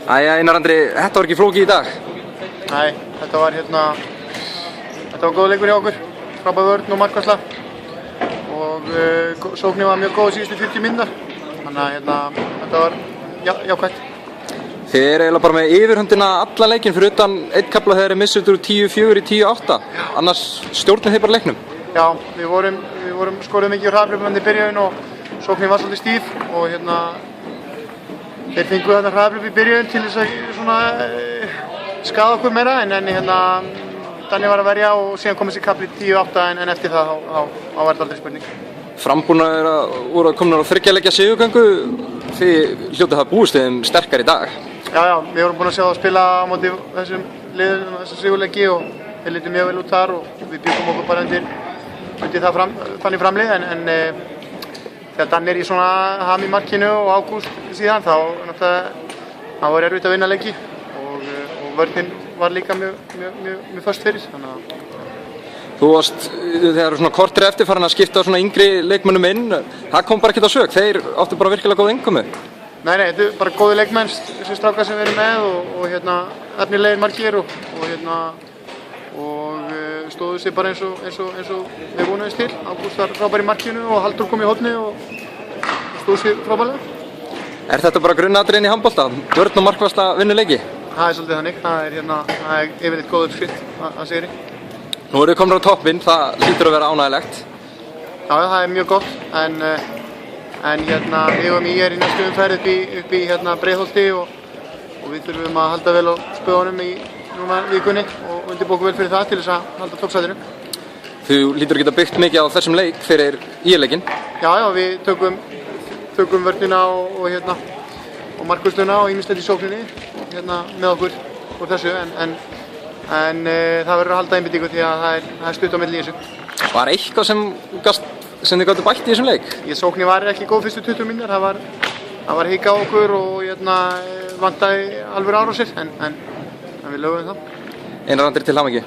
Æja, Einar Andri, þetta var ekki flókið í dag. Nei, þetta var góð leikur hjá okkur, frábær vörn og markvarsla og sóknin var mjög góð síðustu 40 mínútur, þannig að þetta var jákvætt. Þið eru eiginlega bara með yfirhöndina alla leikinn fyrir utan einn kafla þegar þið missið úr 10-4 í 10-8, annars stjórnið þið bara leiknum. Já, við skoruðum mikið úr hraðhlaupum í byrjun og sóknin var svolítið stíf og þeir fengu þetta hraðhlaup í byrjun til þess að skaða okkur meira en Danni var að verja og síðan kom þessi kafli 10-8 en eftir það þá var þetta aldrei spurning. Frambúnaðir voru komnir á 3 leikja sigurgöngu, þið hljótið það búist við sterkar í dag. Já, við vorum búin að sjá það spila á móti þessum liðum, þessum sigurleiki og þeir litu mjög vel út þar og við byggum okkur bara undir það þannig framlið en þegar Danni í svona ham í markinu og Ágúst síðan þá var erfitt að vinna leiki og vörnin var líka mjög föst fyrir. Þú varst þegar svona kortri eftir farin að skipta svona yngri leikmönnum inn, það kom bara ekkert á sök, þeir áttu bara virkilega góð innkomu. Nei, þetta er bara góði leikmenn, þessi strákar sem við erum með og efnilegir margir og stóðu sig bara eins og við vonuðumst til. Ágúst var frábær í markinu og Halldór kom í horni og stóðu sig frábærlega. Er þetta bara grunnatriðin í handbolta, vörn og markvarsla vinna leiki? Það er svolítið þannig, það er yfirleitt góður skritt að sigri. Nú eru þið komnir á toppinn, það hlýtur að vera ánægilegt. Já, það er mjög gott, en við og í næstu umferð upp í Breiðholti og við þurfum að halda vel á spöðunum í núna vikunni og undirbúa okkur vel fyrir það til þess að halda toppsætinu. Þú hlýtur að geta byggt mikið á þessum leik fyrir ÍR-leikinn? Já, við tökum vörnina og markvörsluna og ýmislegt í sókninni með okkur úr þessu en það verður að halda einbeitingu því að það er stutt á milli í þessu. Var eitthvað sem þið gáttu bætt í þessum leik? Sóknin var ekki góð fyrstu 20 mínútur, það var hika á okkur og vantaði alveg árásir en við lögum það. Einar Andri, til hamingju.